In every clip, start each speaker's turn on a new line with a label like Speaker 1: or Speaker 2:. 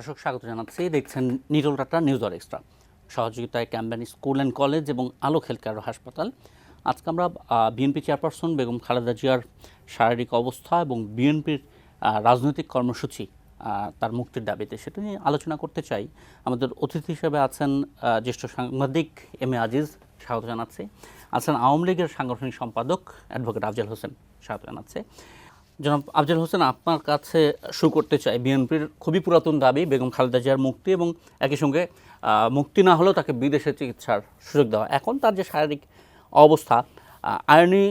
Speaker 1: দর্শক স্বাগত জানাচ্ছি। দেখছেন নিটল টাটা নিউজ আর এক্সট্রা, সহযোগিতায় ক্যাম্বেন স্কুল অ্যান্ড কলেজ এবং আলোক হেলথ কেয়ার হাসপাতাল। আজকে আমরা বিএনপি চেয়ারপারসন বেগম খালেদা জিয়ার শারীরিক অবস্থা এবং বিএনপির রাজনৈতিক কর্মসূচি তার মুক্তির দাবিতে সেটা নিয়ে আলোচনা করতে চাই। আমাদের অতিথি হিসেবে আছেন জ্যেষ্ঠ সাংবাদিক এম এ আজিজ, স্বাগত জানাচ্ছি। আছেন আওয়ামী লীগের সাংগঠনিক সম্পাদক অ্যাডভোকেট আফজাল হোসেন, স্বাগত জানাচ্ছি। জনাব আফজাল হোসেন, আপনার কাছে শুরু করতে চাই। বিএনপির খুবই পুরাতন দাবি বেগম খালেদা জিয়ার মুক্তি এবং একই সঙ্গে মুক্তি না হলেও তাকে বিদেশে চিকিৎসার সুযোগ দেওয়া। এখন তার যে শারীরিক অবস্থা, আইনি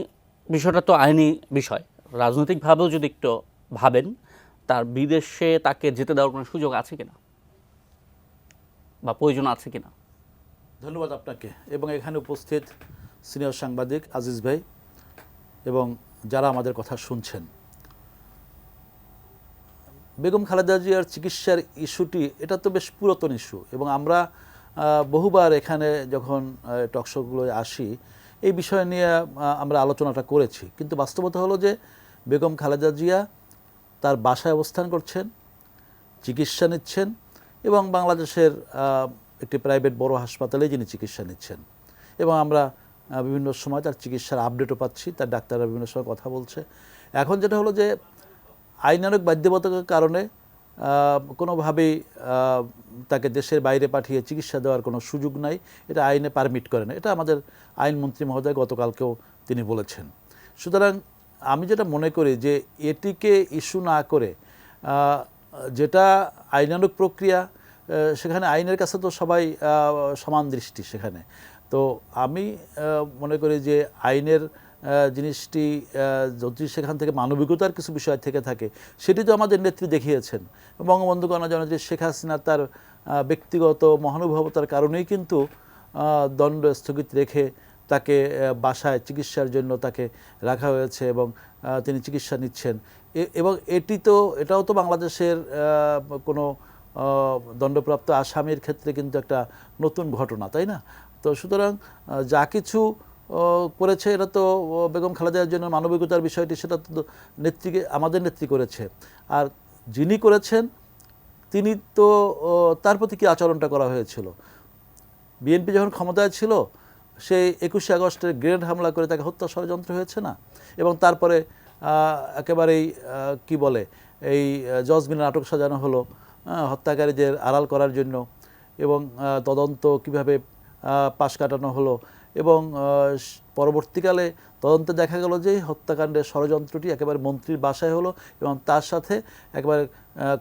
Speaker 1: বিষয়টা তো আইনি বিষয়, রাজনৈতিকভাবেও যদি একটু ভাবেন, তার বিদেশে তাকে যেতে দেওয়ার কোনো সুযোগ আছে কিনা বা প্রয়োজন আছে কিনা?
Speaker 2: ধন্যবাদ আপনাকে এবং এখানে উপস্থিত সিনিয়র সাংবাদিক আজিজ ভাই এবং যারা আমাদের কথা শুনছেন। বেগম খালেদা জিয়ার চিকিৎসার ইস্যুটি এটা তো বেশ পুরাতন ইস্যু এবং আমরা বহুবার এখানে যখন টকশোগুলোয় আসি এই বিষয় নিয়ে আমরা আলোচনাটা করেছি, কিন্তু বাস্তবতা হলো যে বেগম খালেদা জিয়া তার বাসায় অবস্থান করছেন, চিকিৎসা নিচ্ছেন এবং বাংলাদেশের একটি প্রাইভেট বড় হাসপাতালে যিনি চিকিৎসা নিচ্ছেন এবং আমরা বিভিন্ন সময় তার চিকিৎসার আপডেটও পাচ্ছি, তার ডাক্তাররা বিভিন্ন সময় কথা বলছে। এখন যেটা হলো যে আইনানুগ বাধ্যবাধকতার কারণে কোনোভাবেই তাকে দেশের বাইরে পাঠিয়ে চিকিৎসা দেওয়ার কোনো সুযোগ নাই, এটা আইনে পারমিট করে না, এটা আমাদের আইনমন্ত্রী মহোদয় গতকালকেও তিনি বলেছেন। সুতরাং আমি যেটা মনে করি যে এটিকে ইস্যু না করে যেটা আইনানুগ প্রক্রিয়া, সেখানে আইনের কাছে তো সবাই সমান দৃষ্টি সেখানে। তো আমি মনে করি যে আইনের জিনিসটি যদি সেখান থেকে মানবিকতার কিছু বিষয় থেকে থাকে, সেটি তো আমাদের নেত্রী দেখিয়েছেন। বঙ্গবন্ধু কন্যা জননেত্রী শেখ হাসিনা তার ব্যক্তিগত মহানুভবতার কারণেই কিন্তু দণ্ড স্থগিত রেখে তাকে বাসায় চিকিৎসার জন্য তাকে রাখা হয়েছে এবং তিনি চিকিৎসা নিচ্ছেন। এবং এটাও তো বাংলাদেশের কোনো দণ্ডপ্রাপ্ত আসামির ক্ষেত্রে কিন্তু একটা নতুন ঘটনা, তাই না? তো সুতরাং যা কিছু করেছে এটা তো বেগম খালেদার জন্য মানবিকতার বিষয়টি, সেটা তো নেত্রীকে আমাদের নেত্রী করেছে। আর যিনি করেছেন তিনি তো তার প্রতি কী আচরণটা করা হয়েছিল, বিএনপি যখন ক্ষমতায় ছিল সেই 21শে আগস্টের গ্রেনেড হামলা করে তাকে হত্যা ষড়যন্ত্র হয়েছে না, এবং তারপরে একেবারেই কি বলে এই জজমিনের নাটক সাজানো হলো হত্যাকারীদের আড়াল করার জন্য, এবং তদন্ত কিভাবে পাশ কাটানো হলো, এবং পরবর্তীকালে তদন্তে দেখা গেল যে হত্যাকাণ্ডের ষড়যন্ত্রটি একেবারে মন্ত্রীর বাসায় হলো এবং তার সাথে একেবারে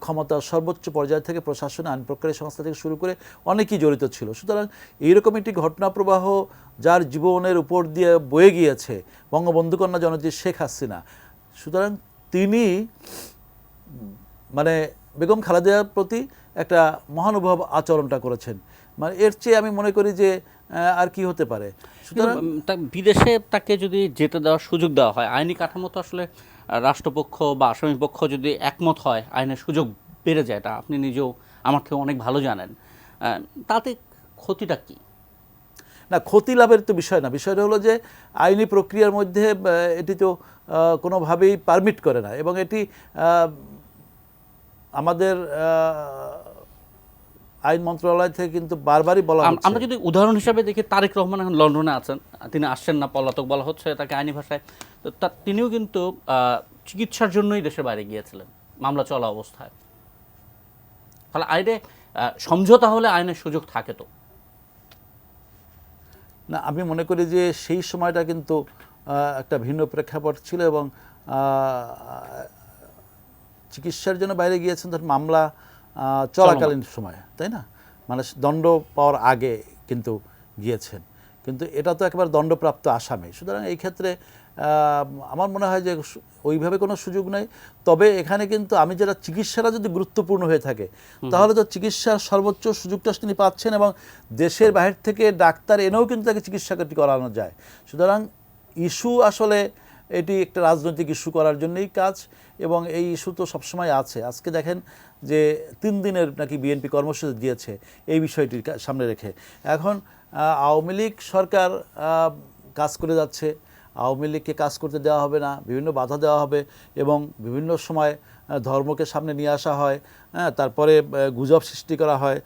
Speaker 2: ক্ষমতার সর্বোচ্চ পর্যায় থেকে প্রশাসন, আইন প্রক্রিয়া সংস্থা থেকে শুরু করে অনেকেই জড়িত ছিল। সুতরাং এইরকম একটি ঘটনাপ্রবাহ যার জীবনের উপর দিয়ে বয়ে গিয়েছে বঙ্গবন্ধু কন্যা জননেত্রী শেখ হাসিনা, সুতরাং তিনি মানে বেগম খালেদার প্রতি একটা মহানুভব আচরণটা করেছেন। মানে এর চেয়ে আমি মনে করি যে আর কি হতে পারে। সুতরাং
Speaker 1: বিদেশে তাকে যদি যেতে দেওয়ার সুযোগ দেওয়া হয়, আইনি কাঠামো তো আসলে রাষ্ট্রপক্ষ বা আসামি পক্ষ যদি একমত হয় আইনের সুযোগ বেড়ে যায়, এটা আপনি নিজেও আমার থেকে অনেক ভালো জানেন। তাতে ক্ষতিটা কি?
Speaker 2: না, ক্ষতি লাভের তো বিষয় না, বিষয়টা হলো যে আইনি প্রক্রিয়ার মধ্যে এটি তো কোনোভাবেই পারমিট করে না, এবং এটি আমাদের আইন মন্ত্রণালয় থেকে কিন্তু বারবারই বলা হচ্ছে।
Speaker 1: আমরা যদি উদাহরণ হিসাবে দেখি, তারেক রহমান এখন লন্ডনে আছেন, তিনি আসছেন না, পলাতক বলা হচ্ছে তাকে আইনি ভাষায়। তো তিনিও কিন্তু চিকিৎসার জন্যই দেশের বাইরে গিয়েছিলেন মামলা চলা অবস্থায়। তাহলে আইনে সমঝোতা হলে আইনের সুযোগ থাকে তো
Speaker 2: না, আমি মনে করি যে সেই সময়টা কিন্তু একটা ভিন্ন প্রেক্ষাপট ছিল, এবং চিকিৎসার জন্য বাইরে গিয়েছেন তখন মামলা চলাকালীন সময়, তাই না? মানে দণ্ড পাওয়ার আগে কিন্তু গিয়েছেন, কিন্তু এটা তো একেবারে দণ্ডপ্রাপ্ত আসামি। সুতরাং এই ক্ষেত্রে আমার মনে হয় যে ওইভাবে কোনো সুযোগ নেই। তবে এখানে কিন্তু আমি যেটা চিকিৎসাটা যদি গুরুত্বপূর্ণ হয়ে থাকে, তাহলে তো চিকিৎসার সর্বোচ্চ সুযোগটা তিনি পাচ্ছেন, এবং দেশের বাইরে থেকে ডাক্তার এনেও কিন্তু তাকে চিকিৎসা করানো যায়। সুতরাং ইস্যু আসলে এটি একটা রাজনৈতিক ইস্যু করার জন্যই কাজ, এবং এই ইস্যু তো সবসময় আছে। আজকে দেখেন যে 3 দিনের নাকি বিএনপি কর্মসূচি দিয়েছে এই বিষয়টির সামনে রেখে। এখন আওয়ামী লীগ সরকার কাজ করে যাচ্ছে, আওয়ামী লীগকে কাজ করতে দেওয়া হবে না, বিভিন্ন বাধা দেওয়া হবে এবং বিভিন্ন সময় ধর্মকে সামনে নিয়ে আসা হয়, তারপরে গুজব সৃষ্টি করা হয়,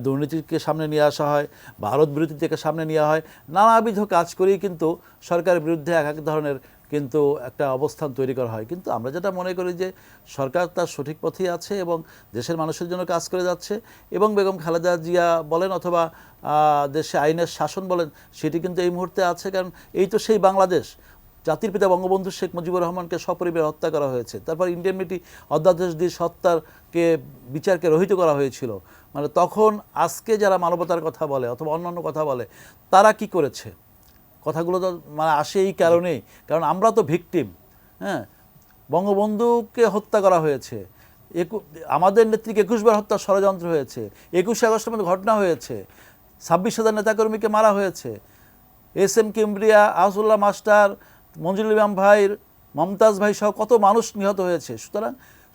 Speaker 2: দুর্নীতিকে সামনে নিয়ে আসা হয়, ভারত বিরোধীদেরকে সামনে নেওয়া হয়, নানাবিধ কাজ করেই কিন্তু সরকারের বিরুদ্ধে এক এক ধরনের কিন্তু একটা অবস্থান তৈরি করা হয়। কিন্তু আমরা যেটা মনে করি যে সরকার তার সঠিক পথেই আছে এবং দেশের মানুষের জন্য কাজ করে যাচ্ছে এবং বেগম খালেদা জিয়া বলেন অথবা দেশে আইনের শাসন বলেন সেটি কিন্তু এই মুহূর্তে আছে। কারণ এই তো সেই বাংলাদেশ, জাতির পিতা বঙ্গবন্ধু শেখ মুজিবুর রহমানকে সপরিবারে হত্যা করা হয়েছে, তারপর ইন্ডেমনিটি অধ্যাদেশ দিয়ে হত্যাকে বিচারকে রহিত করা হয়েছিল। মানে তখন আজকে যারা মানবতার কথা বলে অথবা অন্যান্য কথা বলে তারা কি করেছে, কথাগুলো তো মানে আসে এই কারণেই, কারণ আমরা তো ভিকটিম। বঙ্গবন্ধুকে হত্যা করা হয়েছে, আমাদের নেত্রীকে 21 বার হত্যার ষড়যন্ত্র হয়েছে, 21শে আগস্টের মধ্যে ঘটনা হয়েছে, 26,000 নেতাকর্মীকে মারা হয়েছে, SM কিমব্রিয়া, আহসুল্লাহ মাস্টার, মঞ্জুরুল ইমাম ভাই, মমতাজ ভাই সহ কত মানুষ নিহত হয়েছে।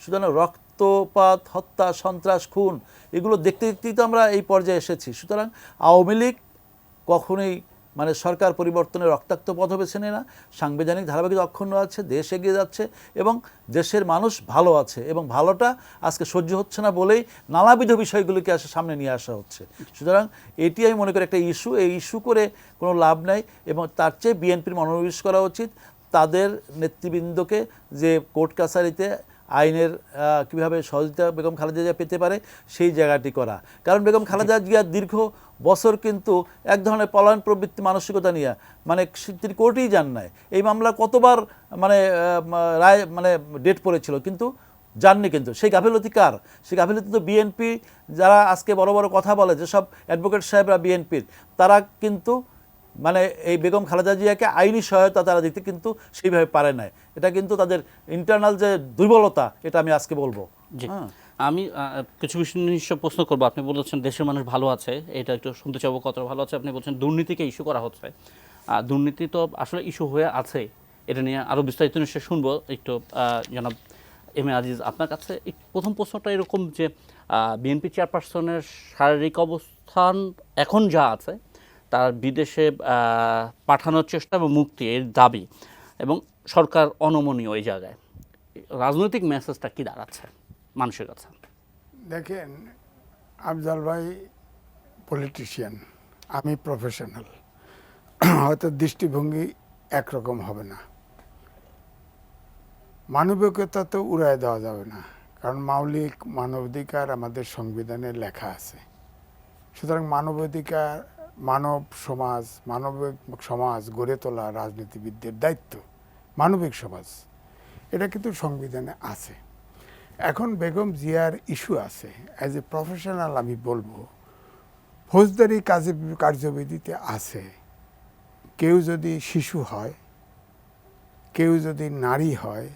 Speaker 2: সুতরাং রক্তপাত, হত্যা, সন্ত্রাস, খুন এগুলো দেখতে দেখতেই তো আমরা এই পর্যায়ে এসেছি। সুতরাং আওয়ামী লীগ কখনোই মানে সরকার পরিবর্তনের রক্তাক্ত পথ বেছে নেয় না, সাংবিধানিক ধারাবাহিকতা অক্ষুণ্ণ আছে, দেশ এগিয়ে যাচ্ছে এবং দেশের মানুষ ভালো আছে এবং ভালোটা আজকে সহ্য হচ্ছে না বলেই নানাবিধ বিষয়গুলিকে সামনে নিয়ে আসা হচ্ছে। সুতরাং এটি আমি মনে করি একটা ইস্যু, এই ইস্যু করে কোনো লাভ নাই এবং তার চেয়ে বিএনপির মনোনিবেশ করা উচিত তাদের নেতৃবৃন্দকে যে কোর্ট কাছারিতে আইনের কীভাবে সহযোগিতা বেগম খালেদা জিয়া পেতে পারে সেই জায়গাটি করা। কারণ বেগম খালেদা জিয়ার দীর্ঘ বছর কিন্তু এক ধরনের পলায়ন প্রবৃত্তি মানসিকতা নিয়ে মানে তিনি কোর্টেই যান নাই। এই মামলা কতবার মানে রায় মানে ডেট পড়েছিল কিন্তু জাননি, কিন্তু সেই গাফিলতি কার? সেই গাফিলতি তো বিএনপি যারা আজকে বড় বড় কথা বলে, যেসব অ্যাডভোকেট সাহেবরা বিএনপির, তারা কিন্তু মানে এই বেগম খালেদা জিয়াকে আইনি সহায়তা তারা দিতে কিন্তু সেইভাবে পারে নাই। এটা কিন্তু তাদের ইন্টারনাল যে দুর্বলতা, এটা আমি আজকে বলবো।
Speaker 1: আমি কিছু বিষয় প্রশ্ন করবো। আপনি বলেছেন দেশের মানুষ ভালো আছে, এটা একটু শুনতে চাবো কতটা ভালো আছে। আপনি বলছেন দুর্নীতিকে ইস্যু করা হচ্ছে, দুর্নীতি তো আসলে ইস্যু হয়ে আছে, এটা নিয়ে আরও বিস্তারিত নিশ্চয় শুনবো। একটু জনাব এম এ আজিজ আপনার কাছে প্রথম প্রশ্নটা এরকম যে বিএনপি চেয়ারপারসনের শারীরিক অবস্থান এখন যা আছে, তার বিদেশে পাঠানোর চেষ্টা এবং মুক্তি এর দাবি এবং সরকার অনমনীয় এই জায়গায়, রাজনৈতিক মেসেজটা কি দাঁড়াচ্ছে মানুষের কাছে?
Speaker 3: দেখেন, আফজাল ভাই পলিটিশিয়ান, আমি প্রফেশনাল, হয়তো দৃষ্টিভঙ্গি একরকম হবে না। মানবিকতা তো উড়ায় দেওয়া যাবে না, কারণ মৌলিক মানবাধিকার আমাদের সংবিধানে লেখা আছে। সুতরাং মানবাধিকার, মানবিক সমাজ গড়ে তোলা রাজনীতিবিদদের দায়িত্ব, মানবিক সমাজ, এটা কিন্তু সংবিধানে আছে। এখন বেগম জিয়ার ইস্যু আছে, অ্যাজ এ প্রফেশনাল আমি বলবো ফৌজদারি কার্যবিধিতে আছে, কেউ যদি শিশু হয়, কেউ যদি নারী হয়,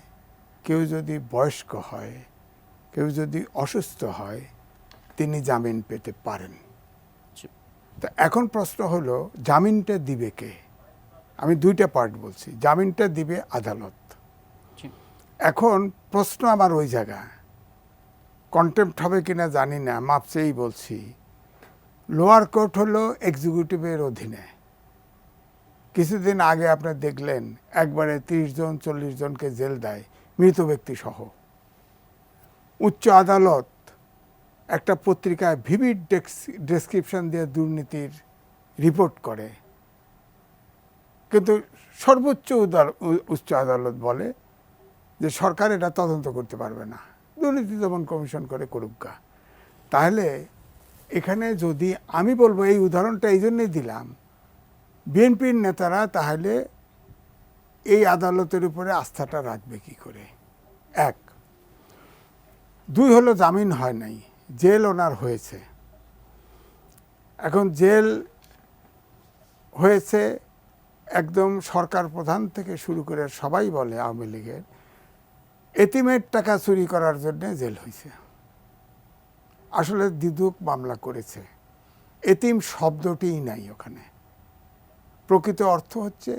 Speaker 3: কেউ যদি বয়স্ক হয়, কেউ যদি অসুস্থ হয়, তিনি জামিন পেতে পারেন। তো এখন প্রশ্ন হলো জামিনটা দিবে কে? আমি দুইটা পার্ট বলছি। জামিনটা দিবে আদালত। এখন প্রশ্ন আমার ওই জায়গা, কন্টেম্প্ট হবে কিনা জানি না, মাপ চেয়েই বলছি। লোয়ার কোর্ট হলো এক্সিকিউটিভের অধীনে। কিছুদিন আগে আপনি দেখলেন একবারে 30 জন 40 জনকে জেল দেয়, মৃত ব্যক্তি সহ। উচ্চ আদালত একটা পত্রিকায় ভিভিড ডেসক্রিপশন দিয়ে দুর্নীতির রিপোর্ট করে, কিন্তু সর্বোচ্চ উচ্চ আদালত বলে যে সরকার এটা তদন্ত করতে পারবে না, দুর্নীতি দমন কমিশন করে করুকা। তাহলে এখানে যদি আমি বলবো, এই উদাহরণটা এই জন্যই দিলাম, বিএনপির নেতারা তাহলে এই আদালতের উপরে আস্থাটা রাখবে কি করে? এক। দুই হলো জামিন হয় নাই, জেল ওনার হয়েছে। এখন জেল হয়েছে, একদম সরকার প্রধান থেকে শুরু করে সবাই বলে আওয়ামী লীগের এতিমের টাকা চুরি করার জন্য জেল হয়েছে। আসলে দ্বিধুক মামলা করেছে, এতিম শব্দটিই নাই ওখানে। প্রকৃত অর্থ হচ্ছে,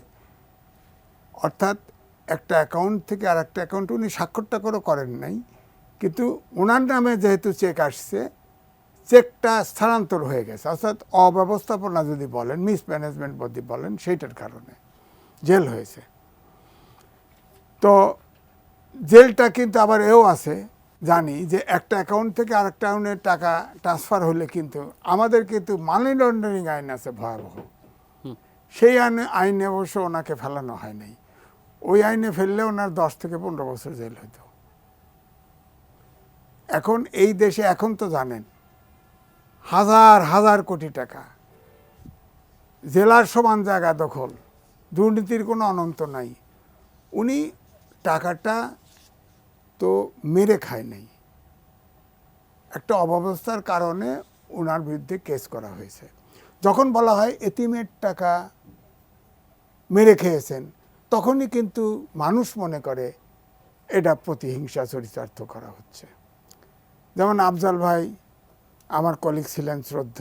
Speaker 3: অর্থাৎ একটা অ্যাকাউন্ট থেকে আর একটা অ্যাকাউন্ট, উনি স্বাক্ষরটা করে করেন নাই, কিন্তু ওনার নামে যেহেতু চেক আসছে, চেকটা স্থানান্তর হয়ে গেছে, অর্থাৎ অব্যবস্থাপনা যদি বলেন, মিসম্যানেজমেন্ট যদি বলেন, সেইটার কারণে জেল হয়েছে। তো জেলটা কিন্তু আবার এও আছে, জানি যে একটা অ্যাকাউন্ট থেকে আরেকটা অ্যাকাউন্টে টাকা ট্রান্সফার হলে কিন্তু আমাদের কিন্তু মানি লন্ডারিং আইন আছে ভয়াবহ। সেই আইনে অবশ্য ওনাকে ফেলানো হয় নাই। ওই আইনে ফেললে ওনার 10 থেকে 15 বছর জেল হতো। এখন এই দেশে এখন তো জানেন হাজার হাজার কোটি টাকা, জেলার সমান জায়গা দখল, দুর্নীতির কোনো অনন্ত নাই। উনি টাকাটা তো মেরে খায় নাই, একটা অব্যবস্থার কারণে ওনার বিরুদ্ধে কেস করা হয়েছে। যখন বলা হয় এতিমের টাকা মেরে খেয়েছেন, তখনই কিন্তু মানুষ মনে করে এটা প্রতিহিংসা চরিতার্থ করা হচ্ছে। যেমন আফজাল ভাই আমার কলিগ ছিলেন শ্রদ্ধ,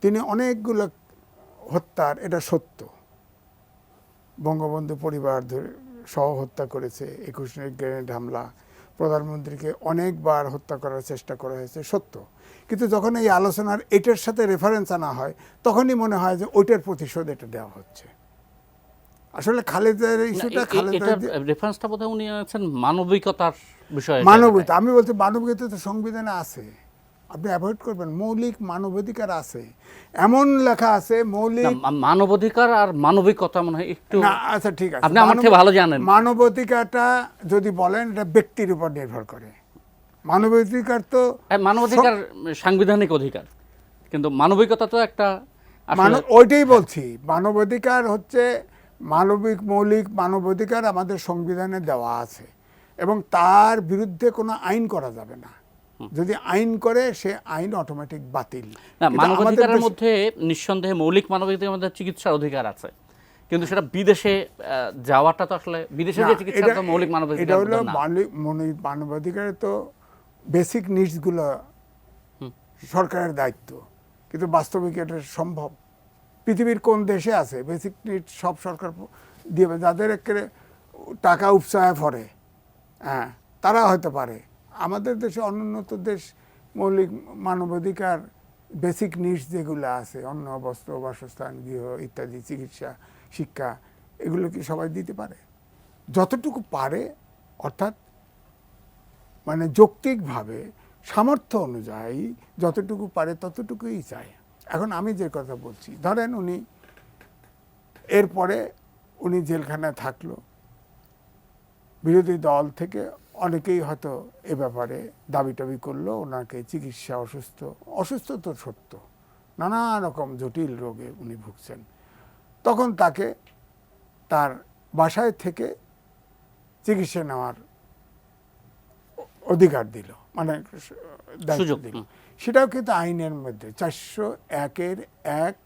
Speaker 3: তিনি অনেকগুলো হত্যার, এটা সত্য, বঙ্গবন্ধু পরিবার সহ হত্যা করেছে, 21 গ্রেনেড হামলা, প্রধানমন্ত্রীকে অনেকবার হত্যা করার চেষ্টা করা হয়েছে, সত্য। কিন্তু যখন এই আলোচনার এটার সাথে রেফারেন্স আনা হয়, তখনই মনে হয় যে ওইটার প্রতিশোধ এটা দেওয়া হচ্ছে। আসলে খালেদার ইস্যুটা, খালেদার
Speaker 1: রেফারেন্সটা বোধহয় উনি আছেন মানবিকতার বিষয়ে।
Speaker 3: মানবিকতা, আমি বলছি মানবিকতা তো সংবিধানে আছে, আপনি অ্যাভয়েড করবেন। মৌলিক মানবাধিকার আছে, এমন লেখা আছে মৌলিক
Speaker 1: মানবাধিকার আর মানবিকতা মনে হয় একটু,
Speaker 3: না। আচ্ছা ঠিক আছে,
Speaker 1: আপনি আমার থেকে ভালো জানেন।
Speaker 3: মানবাধিকারটা যদি বলেন এটা ব্যক্তির উপর নির্ভর করে। মানবাধিকার তো
Speaker 1: মানবাধিকার সাংবিধানিক অধিকার, কিন্তু মানবিকতা তো একটা
Speaker 3: ওইটাই বলছি। মানবাধিকার হচ্ছে মানবিক মৌলিক মানবাধিকার আমাদের সংবিধানে দেওয়া আছে, এবং তার বিরুদ্ধে কোনো আইন করা যাবে না। যদি আইন করে সে আইন অটোমেটিক বাতিল।
Speaker 1: না, মানবাধিকারের মধ্যে নিঃসন্দেহে মৌলিক মানবাধিকারের মধ্যে চিকিৎসার অধিকার আছে, কিন্তু সেটা বিদেশে যাওয়াটা তো আসলে বিদেশে যে চিকিৎসা তো মৌলিক মানবাধিকার।
Speaker 3: এটা হলো মানবাধিকারে তো বেসিক নিডসগুলো সরকারের দায়িত্ব, কিন্তু বাস্তবিক এটা সম্ভব? পৃথিবীর কোন দেশে আছে বেসিক নিডস সব সরকার দিয়ে? যাদের একেবারে টাকা উপচায় পড়ে, হ্যাঁ, তারা হয়তো পারে। আমাদের দেশে অনুন্নত দেশ মৌলিক মানবাধিকার বেসিক নিডস যেগুলো আছে, অন্ন, বস্ত্র, বাসস্থান, গৃহ ইত্যাদি, চিকিৎসা, শিক্ষা, এগুলো কি সবাই দিতে পারে? যতটুকু পারে, অর্থাৎ মানে যৌক্তিকভাবে সামর্থ্য অনুযায়ী যতটুকু পারে ততটুকুই চায়। এখন আমি যে কথা বলছি, ধরেন উনি এরপরে উনি জেলখানায় থাকলো, বিরোধী দল থেকে অনেকেই হয়তো এ ব্যাপারে দাবি টাবি করলো, ওনাকে চিকিৎসা, অসুস্থ তো সত্য, নানা রকম জটিল রোগে উনি ভুগছেন। তখন তাকে তার বাসায় থেকে চিকিৎসা নেওয়ার অধিকার দিল, মানে দায়িত্ব দিল। সেটাও কিন্তু আইনের মধ্যে 401(1)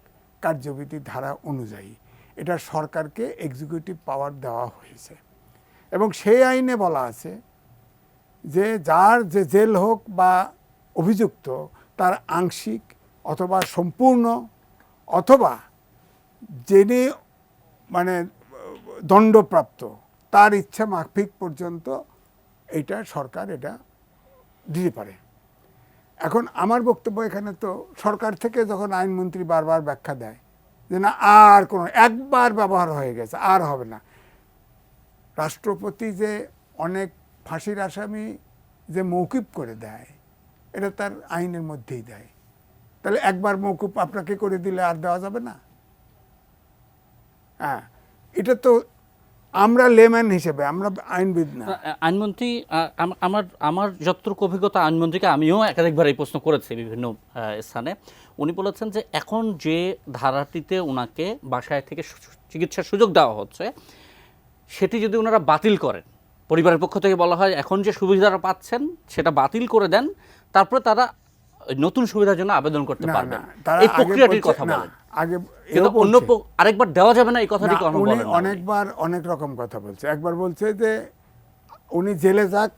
Speaker 3: কার্যবিধি ধারা অনুযায়ী এটা সরকারকে এক্সিকিউটিভ পাওয়ার দেওয়া হয়েছে। এবং সেই আইনে বলা আছে যে যার যে জেল হোক বা অভিযুক্ত, তার আংশিক অথবা সম্পূর্ণ অথবা যিনি মানে দণ্ডপ্রাপ্ত, তার ইচ্ছা মাফিক পর্যন্ত এটা সরকার এটা দিতে পারে। এখন আমার বক্তব্য এখানে, তো সরকার থেকে যখন আইনমন্ত্রী বারবার ব্যাখ্যা দেয় যে না, আর কোনো, একবার ব্যবহার হয়ে গেছে, আর হবে না। রাষ্ট্রপতি যে অনেক ফাঁসির আসামি যে মৌকুব করে দেয়, এটা তার আইনের মধ্যেই দেয়। তাহলে একবার মৌকুব আপনাকে করে দিলে আর দেওয়া যাবে না? হ্যাঁ, এটা তো আমরা লেম্যান হিসেবে, আমরা আইনবিদ না।
Speaker 1: আইনমন্ত্রী, আমার যতটুকু অভিজ্ঞতা, আইনমন্ত্রীকে আমিও একাধিকবার এই প্রশ্ন করেছি বিভিন্ন স্থানে। উনি বলেছেন যে এখন যে ধারাটিতে ওনাকে বাসায় থেকে চিকিৎসার সুযোগ দেওয়া হচ্ছে, সেটি যদি ওনারা বাতিল করেন, পরিবারের পক্ষ থেকে বলা হয় এখন যে সুবিধাটা পাচ্ছেন সেটা বাতিল করে দেন, তারপরে তারা নতুন সুবিধার জন্য আবেদন করতে পারবে। এই প্রক্রিয়াটির কথা বলেন।
Speaker 3: আগে
Speaker 1: অন্য আরেকবার দেওয়া যাবে না, এই কথাটি
Speaker 3: উনি অনেকবার অনেক রকম কথা বলছে। একবার বলছে যে উনি জেলে যাক,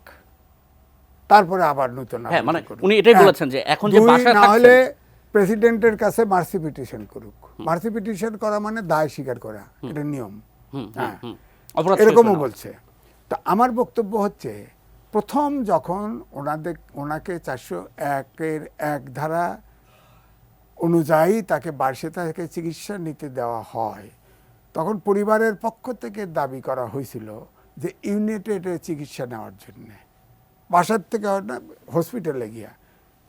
Speaker 3: তারপরে আবার নতুন,
Speaker 1: হ্যাঁ, মানে উনি এটাই বলেছেন যে এখন যে বাসায়
Speaker 3: না হলে প্রেসিডেন্টের কাছে মার্সি পিটিশন করুক। মার্সি পিটিশন করা মানে দায় স্বীকার করা, এটা নিয়ম, হ্যাঁ, এরকমও বলছে। তো আমার বক্তব্য হচ্ছে, প্রথম যখন ওনাকে 401(1) ধারা অনুযায়ী তাকে বাসে থেকে চিকিৎসা নিতে দেওয়া হয়, তখন পরিবারের পক্ষ থেকে দাবি করা হয়েছিল যে ইউনাইটেড চিকিৎসা নেওয়ার জন্যে বাসার থেকে হসপিটালে গিয়া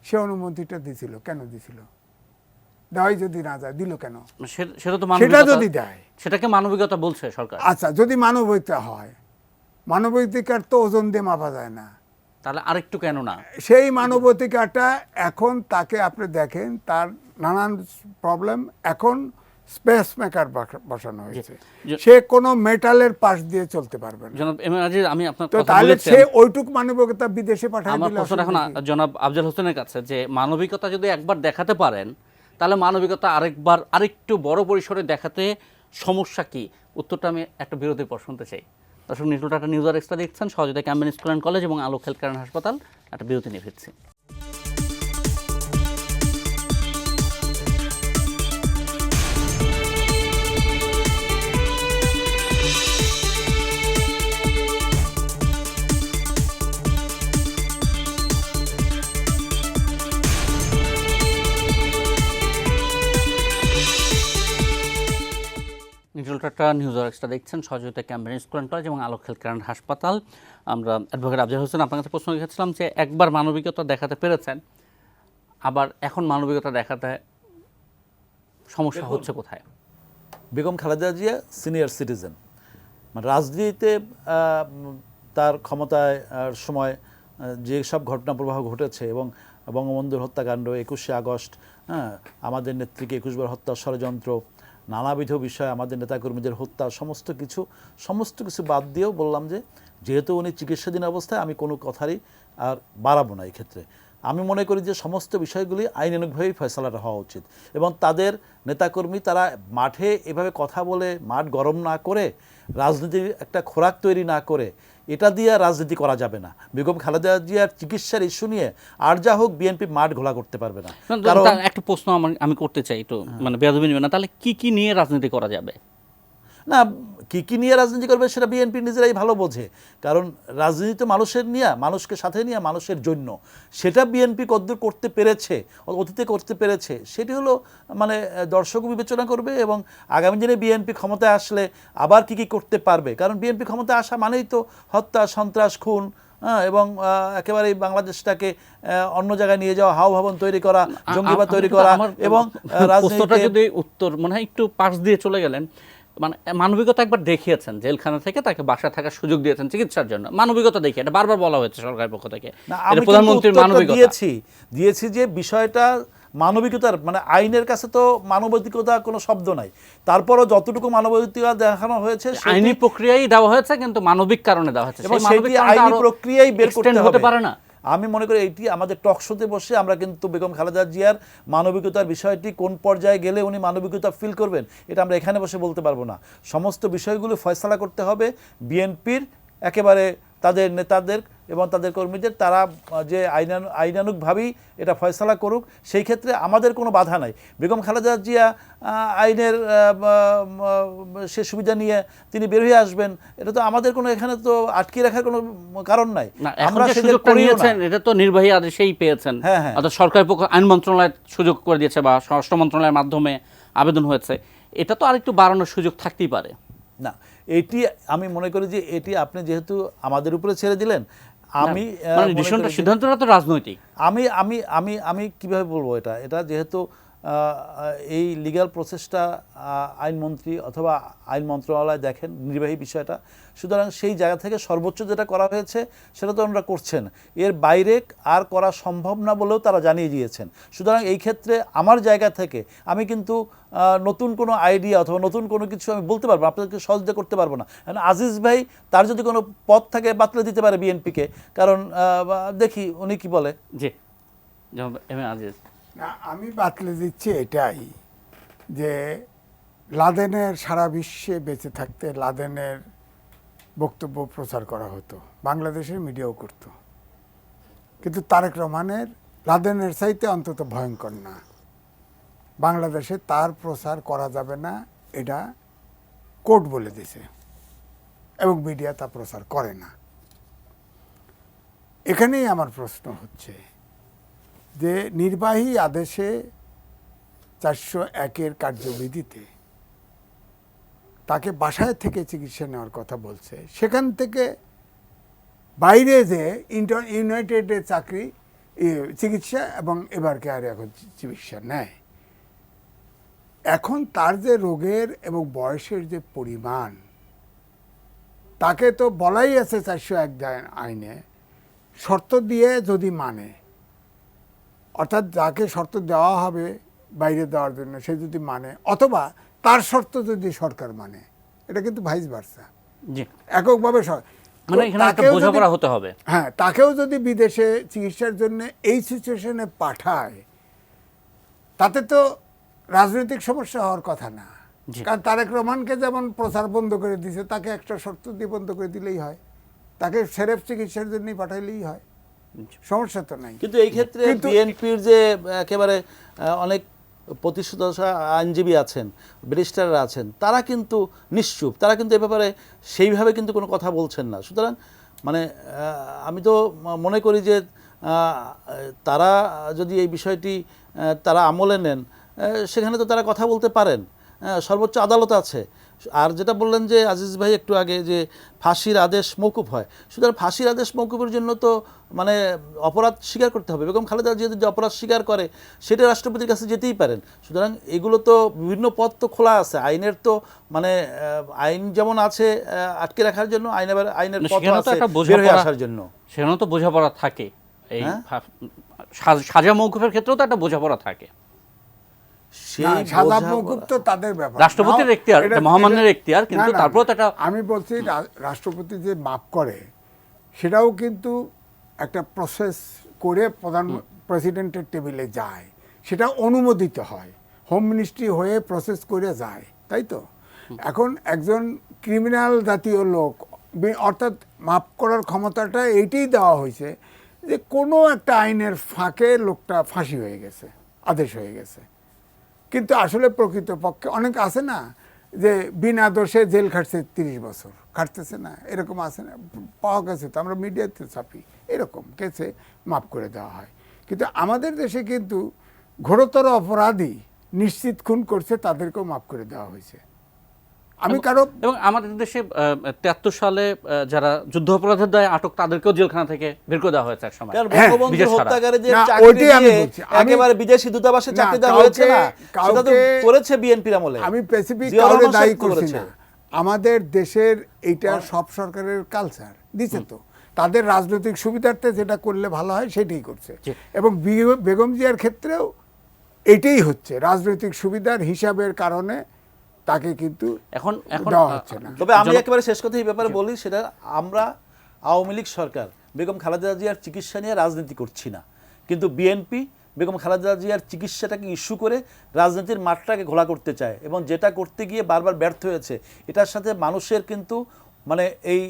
Speaker 3: সে অনুমতিটা দিছিল, কেন দিছিল? দেওয়াই যদি না যায় দিল কেন?
Speaker 1: সেটা তো
Speaker 3: সেটা
Speaker 1: মানবিকতা,
Speaker 3: যদি দেয়,
Speaker 1: সেটাকে মানবিকতা বলছে সরকার।
Speaker 3: আচ্ছা যদি মানবিকতা হয়, মানবাধিকার তো ওজন দিয়ে মাপা যায় না,
Speaker 1: তাহলে আরেকটু কেন না?
Speaker 3: সেই মানবাধিকারটা এখন তাকে আপনি দেখেন তার নানান প্রবলেম, এখন স্পেস মেকার বসানো হয়েছে, সে কোনো মেটালের পাশ দিয়ে চলতে পারবে না।
Speaker 1: জনাব এম এ আজিজ, আমি আপনার
Speaker 3: তো
Speaker 1: কথা
Speaker 3: তাহলে
Speaker 1: বলেছি,
Speaker 3: সে ওইটুক মানবিকতা বিদেশে পাঠায়
Speaker 1: আমার
Speaker 3: দিলে
Speaker 1: প্রশ্ন এখন
Speaker 3: অসুবিধা কি?
Speaker 1: জনাব আফজাল হোসেনের কাছে, যে মানবিকতা যদি একবার দেখাতে পারেন তাহলে মানবিকতা আরেকবার আরেকটু বড় পরিসরে দেখাতে সমস্যা কি? উত্তরটা আমি একটা বিরতির পর শুনতে চাই। দর্শক, নিউজ টাটা নিউজ আর এক্সট্রা দেখছেন, সহযোগিতা ক্যাম্বেন স্কুল অ্যান্ড কলেজ এবং আলোক হেলথ কেয়ার হাসপাতাল। একটা বিরতি নিয়ে ফিরছি। নিউজ টাটা নিউজ আর এক্সট্রা দেখছেন, সহযোগিতা ক্যাম্বেন স্কুল অ্যান্ড কলেজ এবং আলোক হেলথ কেয়ার হাসপাতাল। আমরা অ্যাডভোকেট আফজাল হোসেন, আপনার কাছে প্রশ্ন রেখেছিলাম যে একবার মানবিকতা দেখাতে পেরেছেন, আবার এখন মানবিকতা দেখাতে সমস্যা হচ্ছে কোথায়?
Speaker 2: বেগম খালেদা জিয়া সিনিয়র সিটিজেন, মানে রাজনীতিতে তার ক্ষমতায় সময় যে সব ঘটনা প্রবাহ ঘটেছে এবং বঙ্গবন্ধুর হত্যাকাণ্ড, 21শে আগস্ট, আমাদের নেত্রীকে 21 বার হত্যা ষড়যন্ত্র, নানাবিধ বিষয়, আমাদের নেতাকর্মীদের হত্যা, সমস্ত কিছু বাদ দিয়েও বললাম যে যেহেতু উনি চিকিৎসাধীন অবস্থায় আমি কোনো কথারই আর বাড়াবো না। এই ক্ষেত্রে আমি মনে করি যে সমস্ত বিষয়গুলি আইনানুগভাবেই ফয়সালাটা হওয়া উচিত এবং তাদের নেতাকর্মী তারা মাঠে এভাবে কথা বলে মাঠ গরম না করে, রাজনীতির একটা খোরাক তৈরি না করে, এটা দিয়ে রাজনীতি করা যাবে না। বেগম খালেদা জিয়ার চিকিৎসার ইস্যু নিয়ে আর যা হোক বিএনপি মাঠ ঘোলা করতে পারবে না।
Speaker 1: কারণ একটা প্রশ্ন আমি করতে চাই, একটু মানে বেয়াদবি নেবেন না, তাহলে কি নিয়ে রাজনীতি করা যাবে?
Speaker 2: না, কি নিয়ে রাজনীতি করবে সেটা বিএনপি নিজেরাই ভালো বোঝে, কারণ রাজনীতি তো মানুষের নিয়ে, মানুষকে সাথে নিয়ে, মানুষের জন্য। সেটা বিএনপি কদ্দূর করতে পেরেছে, অতীতে করতে পেরেছে, সেটি হলো মানে দর্শক বিবেচনা করবে এবং আগামী দিনে বিএনপি ক্ষমতায় আসলে আবার কি করতে পারবে। কারণ বিএনপি ক্ষমতায় আসা মানেই তো হত্যা, সন্ত্রাস, খুন, এবং একেবারেই বাংলাদেশটাকে অন্য জায়গায় নিয়ে যাওয়া, হাও ভবন তৈরি করা, জঙ্গিবাদ তৈরি করা এবং
Speaker 1: প্রশ্নটা যদি উত্তর মনে হয় একটু পাশ দিয়ে চলে গেলেন। মানে মানবিকতা একবার দেখিয়েছেন, জেলখানা থেকে তাকে বাসা থাকার সুযোগ দিয়েছেন চিকিৎসার জন্য, মানবিকতা দেখে, এটা বারবার বলা হয়েছে সরকারের পক্ষ থেকে। প্রধানমন্ত্রীর মানবিকতা
Speaker 2: দিয়েছি যে বিষয়টা মানবিকতার মানে আইনের কাছে তো মানবাধিকতা কোনো শব্দ নাই, তারপরও যতটুকু মানবাধিকতা দেখানো হয়েছে
Speaker 1: আইনি প্রক্রিয়ায় দেওয়া হয়েছে, কিন্তু মানবিক কারণে দেওয়া হয়েছে,
Speaker 2: এবং সেই আইনি প্রক্রিয়াই বের করতে
Speaker 1: হতে পারে না।
Speaker 2: আমি মনে করি এইটি আমাদের টকশোতে বসে আমরা কিন্তু বেগম খালেদা জিয়ার মানবিকতার বিষয়টি কোন পর্যায়ে গেলে উনি মানবিকতা ফিল করবেন এটা আমরা এখানে বসে বলতে পারবো না। সমস্ত বিষয়গুলো ফয়সালা করতে হবে বিএনপির একেবারে তাদের নেতাদের এবং তাদের কর্মীদের, তারা যে আইনানুগভাবেই এটা ফয়সালা করুক, সেই ক্ষেত্রে আমাদের কোনো বাধা নাই। বেগম খালেদা জিয়া আইনের সে সুবিধা নিয়ে তিনি বের হয়ে আসবেন, এটা তো আমাদের কোনো এখানে তো আটকে রাখার কোনো কারণ নাই।
Speaker 1: আমরা সুযোগটা নিয়েছেন, এটা তো নির্বাহী আদেশেই পেয়েছেন, অর্থাৎ সরকারের পক্ষ আইন মন্ত্রণালয় সুযোগ করে দিয়েছে বা স্বরাষ্ট্র মন্ত্রণালয়ের মাধ্যমে আবেদন হয়েছে, এটা তো আরেকটু বাড়ানোর সুযোগ থাকতেই পারে
Speaker 2: না। এটি আমি মনে করি যে এটি আপনি যেহেতু আমাদের উপরে ছেড়ে দিলেন, আমি
Speaker 1: সিদ্ধান্তটা তো রাজনৈতিক।
Speaker 2: আমি আমি আমি আমি কিভাবে বলবো, এটা যেহেতু এই লিগ্যাল প্রসেসটা আইনমন্ত্রী অথবা আইন মন্ত্রণালয় দেখেন নির্বাহী বিষয়টা, সুতরাং সেই জায়গা থেকে সর্বোচ্চ যেটা করা হয়েছে সেটা তো ওনারা করছেন, এর বাইরে আর করা সম্ভব না বলেও তারা জানিয়ে দিয়েছেন। সুতরাং এই ক্ষেত্রে আমার জায়গা থেকে আমি কিন্তু নতুন কোনো আইডিয়া অথবা নতুন কোনো কিছু আমি বলতে পারবো, আপনাদেরকে সহযোগিতা করতে পারবো না। কারণ আজিজ ভাই তার যদি কোনো পথ থাকে বাতলে দিতে পারে বিএনপিকে, কারণ দেখি উনি কি বলে।
Speaker 1: জি আজিজ,
Speaker 3: না, আমি বাতলে দিচ্ছি এটাই যে লাদেনের সারা বিশ্বে বেঁচে থাকতে লাদেনের বক্তব্য প্রচার করা হতো, বাংলাদেশের মিডিয়াও করতো, কিন্তু তারেক রহমানের লাদেনের চাইতে অন্তত ভয়ঙ্কর না, বাংলাদেশে তার প্রচার করা যাবে না, এটা কোর্ট বলে দিয়েছে এবং মিডিয়া তা প্রচার করে না। এখানেই আমার প্রশ্ন হচ্ছে যে নির্বাহী আদেশে 401-এর কার্যবিধিতে তাকে বাসায় থেকে চিকিৎসা নেওয়ার কথা বলছে, সেখান থেকে বাইরে যে ইউনাইটেডে চাকরি চিকিৎসা এবং এবার কেয়ারে এখন চিকিৎসা নেয়। এখন তার যে রোগের এবং বয়সের যে পরিমাণ, তাকে তো বলাই আছে 401 আইনে শর্ত দিয়ে যদি মানে, অর্থাৎ যাকে শর্ত দেওয়া হবে বাইরে দেওয়ার জন্য সে যদি মানে, অথবা তার শর্ত যদি সরকার মানে, এটা কিন্তু ভাইস ভার্সা,
Speaker 1: জি
Speaker 3: এককভাবে
Speaker 1: মানে এখানে একটা বোঝাপড়া হতে হবে।
Speaker 3: হ্যাঁ, তাকেও যদি বিদেশে চিকিৎসার জন্য এই সিচুয়েশনে পাঠায়, তাতে তো রাজনৈতিক সমস্যা হওয়ার কথা না।
Speaker 1: জি।
Speaker 3: কারণ তারেক রহমানকে যেমন প্রচার বন্ধ করে দিয়েছে, তাকে একটা শর্ত দিয়ে বন্ধ করে দিলেই হয়, তাকে সেরেফ চিকিৎসার জন্যই পাঠাইলেই হয়, সমস্যা তো নাই।
Speaker 2: কিন্তু এই ক্ষেত্রে বিএনপির যে একেবারে অনেক প্রতিষ্ঠা আইনজীবী আছেন, ব্যারিস্টাররা আছেন, তারা কিন্তু নিশ্চুপ, তারা কিন্তু এ ব্যাপারে সেইভাবে কিন্তু কোনো কথা বলছেন না। সুতরাং মানে আমি তো মনে করি যে তারা যদি এই বিষয়টি তারা আমলে নেন, সেখানে তো তারা কথা বলতে পারেন, সর্বোচ্চ আদালত আছে। আর যেটা বললেন যে আজিজ ভাই একটু আগে, যে ফাঁসির আদেশ মওকুফ হয়, সুতরাং ফাঁসির আদেশ মওকুফের জন্য তো মানে অপরাধ স্বীকার করতে হবে। বেগম খালেদা জিয়া যদি অপরাধ স্বীকার করে, সেটা রাষ্ট্রপতির কাছে যেতেই পারেন। সুতরাং এগুলো তো বিভিন্ন পথ তো খোলা আছে, আইনের তো মানে আইন যেমন আছে আটকে রাখার জন্য, আইনের পথ আছে বের হয়ে আসার জন্য।
Speaker 1: সেখানেও তো বোঝাপড়া থাকে, এই সাজা মওকুফের ক্ষেত্রেও তো একটা বোঝাপড়া থাকে।
Speaker 3: সাদা মওকুফ তো তাদের ব্যাপার,
Speaker 1: রাষ্ট্রপতির এখতিয়ার, মহামান্যের এখতিয়ার, কিন্তু তারপরেও তো একটা,
Speaker 3: আমি বলছি রাষ্ট্রপতি যে মাফ করে সেটাও কিন্তু একটা প্রসেস করে প্রেসিডেন্টের টেবিলে যায়, সেটা অনুমোদিত হয়, হোম মিনিস্ট্রি হয়ে প্রসেস করে যায়, তাই তো? এখন একজন ক্রিমিনাল জাতীয় লোক, অর্থাৎ মাফ করার ক্ষমতাটা এইটাই দেওয়া হয়েছে যে কোনো একটা আইনের ফাঁকে লোকটা ফাঁসি হয়ে গেছে, আদেশ হয়ে গেছে। কিন্তু আসলে প্রকৃতপক্ষে অনেক আছে না যে বিনা দোষে জেল খাটছে 30 বছর, খাটতেছে না, এরকম আছে না, পাওয়া গেছে তো, আমরা মিডিয়াতে ছাপি, এরকম কেসে মাফ করে দেওয়া হয়। কিন্তু আমাদের দেশে কিন্তু ঘোরতর অপরাধী নিশ্চিত খুন করছে, তাদেরকেও মাফ করে দেওয়া হয়েছে। আমি কারো,
Speaker 1: এবং আমাদের দেশে 73 সালে যারা যুদ্ধ অপরাধের দায়ে আটক, তাদেরকেও জেলখানা থেকে বের করে দেওয়া হয়েছে এক সময়।
Speaker 2: বঙ্গবন্ধু হত্যাকারী যে
Speaker 3: না,
Speaker 2: চাকরি
Speaker 3: ওইটাই আমি
Speaker 2: দিয়ে
Speaker 3: বলছি।
Speaker 2: একেবারে বিদেশি দূতাবাসে চাকরি দেওয়া হয়েছে না, সেটা তো করেছে বিএনপির আমলে।
Speaker 3: আমি স্পেসিফিক
Speaker 2: জিয়াউর
Speaker 3: কাউকে
Speaker 2: রহমান
Speaker 3: দায়ী
Speaker 2: সাহেব
Speaker 3: করছি
Speaker 2: করেছে।
Speaker 3: না, আমাদের দেশের এইটা সব সরকারের কালচার দিছে, তো তাদের রাজনৈতিক সুবিধার্থে যেটা করলে ভালো হয় সেটাই করছে। এবং বেগম জিয়ার ক্ষেত্রেও এটাই হচ্ছে, রাজনৈতিক সুবিধার হিসাবের কারণে তাকে কিন্তু
Speaker 1: এখন
Speaker 3: দেওয়া হচ্ছে না।
Speaker 2: তবে আমি একেবারে শেষ কথা এই ব্যাপারে বলি, সেটা আমরা আওয়ামী লীগ সরকার বেগম খালেদা জিয়ার চিকিৎসা নিয়ে রাজনীতি করছি না, কিন্তু বিএনপি বেগম খালেদা জিয়ার চিকিৎসাটাকে ইস্যু করে রাজনীতির মাঠটাকে ঘোলা করতে চায়, এবং যেটা করতে গিয়ে বারবার ব্যর্থ হয়েছে। এটার সাথে মানুষের কিন্তু মানে এই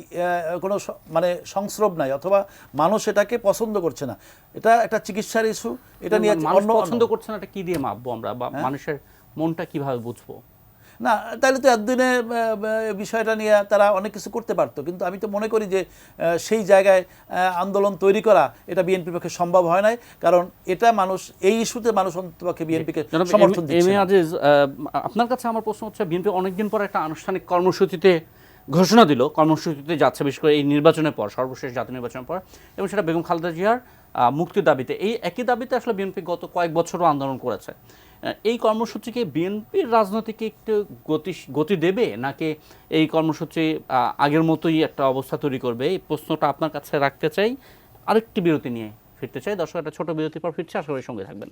Speaker 2: কোনো মানে সংস্রব নাই, অথবা মানুষ এটাকে পছন্দ করছে না। এটা একটা চিকিৎসার ইস্যু, এটা নিয়ে
Speaker 1: মানুষ পছন্দ করছে না, এটা কি দিয়ে মাপবো আমরা, বা মানুষের মনটা কিভাবে বুঝবো?
Speaker 2: না, তাহলে তো এতদিনে বিষয়টা নিয়ে তারা অনেক কিছু করতে পারতো। কিন্তু আমি তো মনে করি যে সেই জায়গায় আন্দোলন তৈরি করা এটা বিএনপির পক্ষে সম্ভব হয় নাই, কারণ এটা মানুষ, এই ইস্যুতে মানুষ অন্ততপক্ষে বিএনপিকে সমর্থন দিচ্ছে।
Speaker 1: আজিজ, আপনার কাছে আমার প্রশ্ন হচ্ছে, বিএনপি অনেকদিন পর একটা আনুষ্ঠানিক কর্মসূচিতে ঘোষণা দিল, কর্মসূচিতে যাচ্ছে বিশেষ করে এই নির্বাচনের পর, সর্বশেষ জাতীয় নির্বাচনের পর, এবং সেটা বেগম খালেদা জিয়ার মুক্তির দাবিতে। এই একই দাবিতে আসলে বিএনপি গত কয়েক বছরও আন্দোলন করেছে। এই কর্মসূচিকে বিএনপির রাজনীতিকে একটু গতি দেবে, নাকি এই কর্মসূচি আগের মতোই একটা অবস্থা তৈরি করবে? এই প্রশ্নটা আপনার কাছে রাখতে চাই। আরেকটি বিরতি নিয়ে ফিরতে চাই। দর্শক, একটা ছোট বিরতির পর ফিরছে, আশা করি সঙ্গে থাকবেন।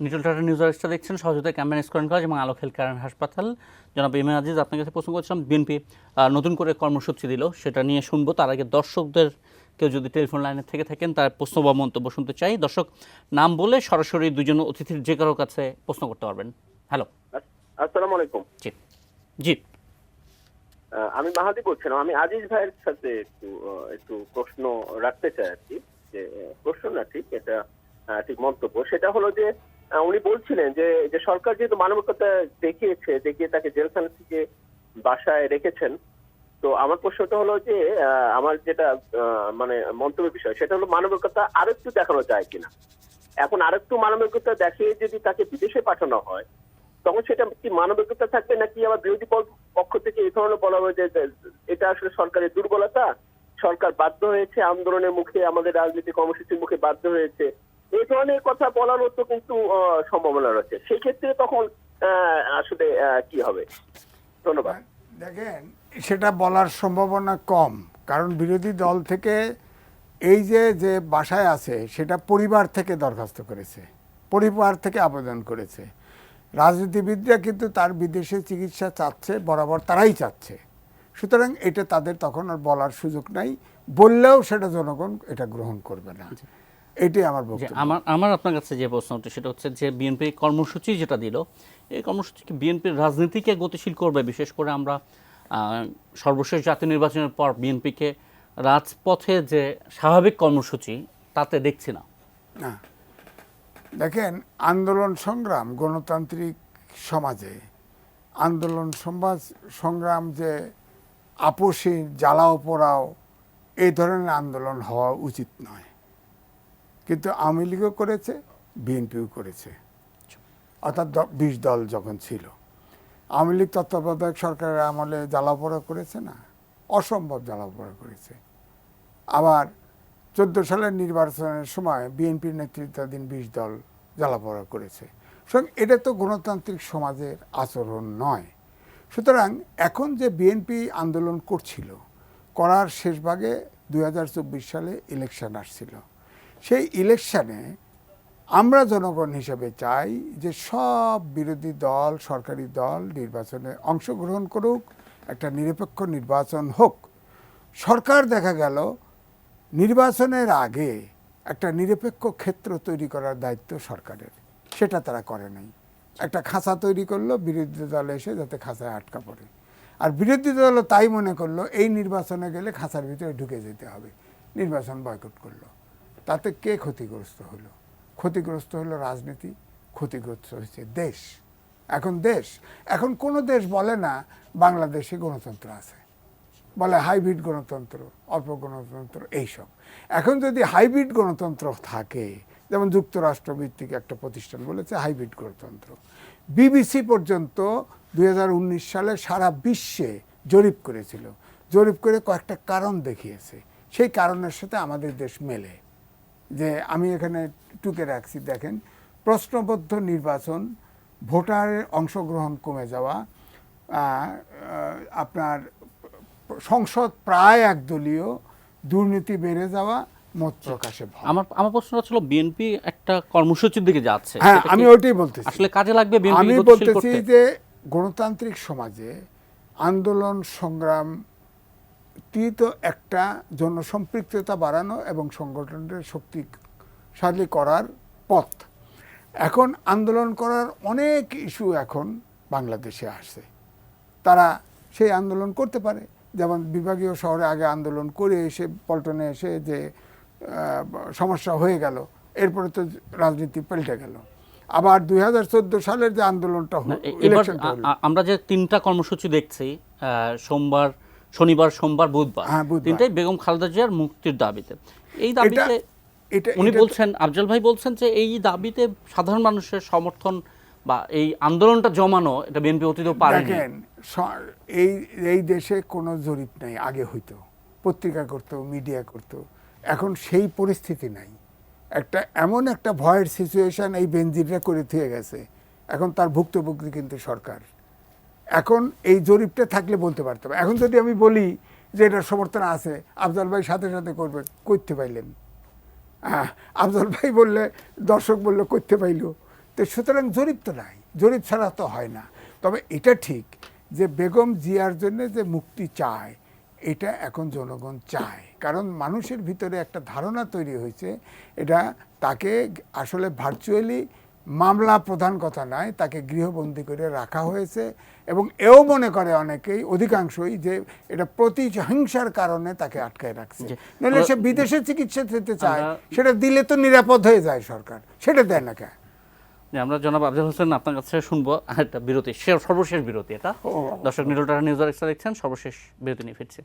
Speaker 1: নিটল টাটা নিউজ আরেস্টটা দেখছেন, সহযোগিতায় ক্যাম্পেন স্কোয়ার কলেজ এবং আলোক হেলথ কেয়ার হাসপাতাল। জনাব ইমরান আজিজ, আপনার কাছে প্রশ্ন করছিলাম, বিএনপি নতুন করে কর্মসূচি দিল, সেটা নিয়ে শুনবো। তার আগে দর্শকদের কেউ যদি টেলিফোন লাইনে থেকে থাকেন, তার প্রশ্ন বা মন্তব্য শুনতে চাই। দর্শক নাম বলে সরাসরি দুজন অতিথির যে কারোর কাছে প্রশ্ন করতে পারবেন। হ্যালো,
Speaker 4: আসসালামু আলাইকুম।
Speaker 1: জি জি,
Speaker 4: আমি মাহাদি বলছিলাম। আমি আজিজ ভাইয়ের সাথে একটু প্রশ্ন রাখতে চাই আর কি, যে প্রশ্ন না ঠিক, এটা ঠিক মন্তব্য, সেটা হলো যে উনি বলছিলেন যে যে সরকার যেহেতু মানবিকতা দেখিয়ে তাকে জেলখানা থেকে বাসায় রেখেছেন। তো আমার প্রশ্নটা হলো যে আমার যেটা মানে মন্তব্যের বিষয়, সেটা হলো মানবিকতা আরেকটু দেখানো যায় কিনা। এখন আরেকটু মানবিকতা দেখিয়ে যদি তাকে বিদেশে পাঠানো হয়, তখন সেটা কি মানবিকতা থাকবে, নাকি আবার বিরোধী পক্ষ থেকে এই ধরনের বলা হবে যে এটা আসলে সরকারের দুর্বলতা, সরকার বাধ্য হয়েছে, আন্দোলনের মুখে, আমাদের রাজনীতি কর্মসূচির মুখে বাধ্য হয়েছে, এই ধরনের কথা বলারও তো কিন্তু সম্ভাবনা রয়েছে। সেই ক্ষেত্রে তখন আসলে কি হবে? ধন্যবাদ।
Speaker 3: দেখেন, সেটা বলার সম্ভাবনা কম, কারণ বিরোধী দল থেকে এই যে বাসায় আছে সেটা পরিবার থেকে দরখাস্ত করেছে, পরিবার থেকে আবেদন করেছে। রাজনীতিবিদরা কিন্তু তার বিদেশে চিকিৎসা চাচ্ছে, বরাবর তারাই চাচ্ছে। সুতরাং এটা তাদের তখন আর বলার সুযোগ নাই, বললেও সেটা জনগণ এটা গ্রহণ করবে না। এটাই আমার বক্তব্য।
Speaker 1: আমার আপনার কাছে যে প্রশ্নটি সেটা হচ্ছে যে বিএনপি কর্মসূচি যেটা দিল, এই কর্মসূচি কি বিএনপির রাজনীতিকে গতিশীল করবে? বিশেষ করে আমরা সর্বশেষ জাতীয় নির্বাচনের পর বিএনপিকে রাজপথে যে স্বাভাবিক কর্মসূচি তাতে দেখছি না।
Speaker 3: না, দেখেন, আন্দোলন সংগ্রাম গণতান্ত্রিক সমাজে আন্দোলন সংগ্রাম যে আপোষী জ্বালাও পোড়াও এই ধরনের আন্দোলন হওয়া উচিত নয়, কিন্তু আওয়ামী লীগও করেছে, বিএনপিও করেছে, অর্থাৎ 20 দল যখন ছিল। আওয়ামী লীগ তত্ত্বাবধায়ক সরকারের আমলে জ্বালাপোড়া করেছে না, অসম্ভব জ্বালাপোড়া করেছে। আবার 14 সালের নির্বাচনের সময় বিএনপির নেতৃত্বাধীন 20 দল জ্বালাপোড়া করেছে। সুতরাং এটা তো গণতান্ত্রিক সমাজের আচরণ নয়। সুতরাং এখন যে বিএনপি আন্দোলন করছিল, করার শেষ ভাগে 2024 সালে ইলেকশন আসছিল। সেই ইলেকশনে আমরা জনগণ হিসেবে চাই যে সব বিরোধী দল, সরকারি দল নির্বাচনে অংশগ্রহণ করুক, একটা নিরপেক্ষ নির্বাচন হোক। সরকার দেখা গেল নির্বাচনের আগে একটা নিরপেক্ষ ক্ষেত্র তৈরি করার দায়িত্ব সরকারের, সেটা তারা করে নাই। একটা খাঁচা তৈরি করলো বিরোধী দল এসে যাতে খাঁচায় আটকা পড়ে, আর বিরোধী দলও তাই মনে করলো এই নির্বাচনে গেলে খাঁচার ভিতরে ঢুকে যেতে হবে, নির্বাচন বয়কট করলো। তাতে কে ক্ষতিগ্রস্ত হলো? ক্ষতিগ্রস্ত হলো রাজনীতি, ক্ষতিগ্রস্ত হয়েছে দেশ। এখন কোনো দেশ বলে না বাংলাদেশে গণতন্ত্র আছে, বলে হাইব্রিড গণতন্ত্র, অল্প গণতন্ত্র, এইসব। এখন যদি হাইব্রিড গণতন্ত্র থাকে, যেমন যুক্তরাষ্ট্র ভিত্তিক একটা প্রতিষ্ঠান বলেছে হাইব্রিড গণতন্ত্র, বিবিসি পর্যন্ত 2019 সালে সারা বিশ্বে জরিপ করেছিল, জরিপ করে কয়েকটা কারণ দেখিয়েছে, সেই কারণের সাথে আমাদের দেশ মেলে। যে আমি এখানে টুকে রাখছি, দেখেন, প্রশ্নবদ্ধ নির্বাচন, ভোটারের অংশগ্রহণ কমে যাওয়া, আপনার সংসদ প্রায় একদলীয়, দুর্নীতি বেড়ে যাওয়া, মত প্রকাশে ভয়।
Speaker 1: আমার প্রশ্নটা ছিল বিএনপি একটা কর্মসূচির দিকে যাচ্ছে,
Speaker 3: হ্যাঁ, আমি ওইটাই বলতেছি,
Speaker 1: আসলে কাজে লাগবে বিএনপি।
Speaker 3: আমি বলতেছি যে গণতান্ত্রিক সমাজে আন্দোলন সংগ্রাম তো একটা জনসম্পৃক্ততা বাড়ানো এবং সংগঠনের শক্তিশালী করার পথ। এখন আন্দোলন করার অনেক ইস্যু এখন বাংলাদেশে আসে, তারা সেই আন্দোলন করতে পারে। যেমন বিভাগীয় শহরে আগে আন্দোলন করে এসে পল্টনে এসে যে সমস্যা হয়ে গেল, এরপরে তো রাজনীতি পাল্টে গেল। আবার 2014 সালের যে আন্দোলনটা হলো,
Speaker 1: আমরা যে 3টা কর্মসূচি দেখছি, শনিবার, সোমবার, বুধবার, তিনটাই বেগম খালেদা জিয়ার মুক্তির দাবিতে। এই দাবিতে উনি বলছেন, আফজাল ভাই বলছেন যে এই দাবিতে সাধারণ মানুষের সমর্থন বা এই আন্দোলনটা জমানো, এটা বিএনপি অতীতেও পারেনি।
Speaker 3: দেখেন, এই দেশে কোনো জরিপ নাই, আগে হইতো, পত্রিকা করতো, মিডিয়া করতো, এখন সেই পরিস্থিতি নাই। এমন একটা ভয়ের সিচুয়েশন এই বেনজিররা করে দিয়ে গেছে, এখন তার ভুক্তভোগী কিন্তু সরকার। এখন এই জরিপটা থাকলে বলতে পারতাম। এখন যদি আমি বলি যে এটার সমর্থন আছে, আফজাল ভাই সাথে সাথে করবে, করতে পাইলেন। আফজাল ভাই বললে, দর্শক বললে করতে পাইল। তো সুতরাং জরিপ তো নাই, জরিপ ছাড়া তো হয় না। তবে এটা ঠিক যে বেগম জিয়ার জন্য যে মুক্তি চায়, এটা এখন জনগণ চায়, কারণ মানুষের ভিতরে একটা ধারণা তৈরি হয়েছে, এটা তাকে আসলে ভার্চুয়ালি মামলা প্রধান কথা নয়, তাকে গৃহবন্দী করে রাখা হয়েছে এবং এও মনে করে অনেকেই, অধিকাংশই, যে এটা প্রতিহিংসার কারণে তাকে আটকায় রাখছে। নইলে সে বিদেশে চিকিৎসা দিতে চায়, সেটা দিলে তো নিরাপদ হয়ে যায় সরকার, সেটা দেয় না কেন?
Speaker 1: আমরা জনাব আফজাল হোসেন আপনার কাছে শুনবো একটা বিরতি, সর্বশেষ বিরতি এটা। দর্শক নিউজ নিউজ এক্সট্রা দেখছেন, সর্বশেষ বিরতি নিয়ে ফিরছি।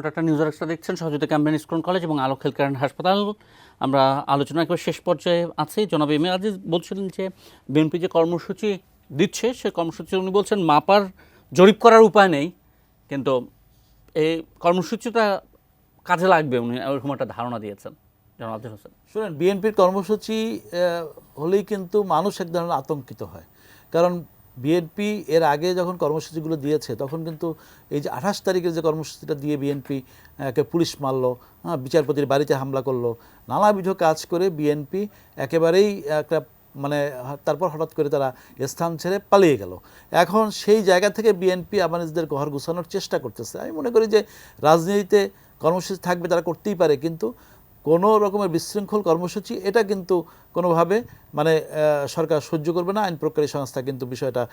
Speaker 1: একটা নিউজ এক্সট্রা দেখছেন, সহযোগিতা ক্যাম্বেন স্কুল কলেজ এবং আলোক হেলথ কেয়ার হাসপাতাল। আমরা আলোচনা একবার শেষ পর্যায়ে আছি। জনাব এম এ আজিজ বলছিলেন যে বিএনপি যে কর্মসূচি দিচ্ছে, সেই কর্মসূচি উনি বলছেন মাপার জরিপ করার উপায় নেই, কিন্তু এই কর্মসূচিটা কাজে লাগবে, উনি ওরকম একটা ধারণা দিয়েছেন। জনাব আফজাল হোসেন,
Speaker 2: শুনেন, বিএনপির কর্মসূচি হলেই কিন্তু মানুষ এক ধরনের আতঙ্কিত হয়। কারণ বিএনপি এর আগে যখন কর্মসূচিগুলো দিয়েছে তখন কিন্তু এই যে 28 তারিখের যে কর্মসূচিটা দিয়ে বিএনপি কে পুলিশ মারলো, বিচারপতির বাড়িতে হামলা করলো, নানাবিধ কাজ করে বিএনপি একেবারেই একটা মানে তারপর হঠাৎ করে তারা স্থান ছেড়ে পালিয়ে গেল। এখন সেই জায়গা থেকে বিএনপি আবার নিজেদের ঘর গুছানোর চেষ্টা করতেছে। আমি মনে করি যে রাজনীতিতে কর্মসূচি থাকবে, তারা করতেই পারে, কিন্তু কোনো রকমের বিশৃঙ্খল কর্মসূচি এটা কিন্তু কোনোভাবে মানে সরকার সহ্য করবে না, আইন প্রক্রিয়া সংস্থা কিন্তু বিষয়টা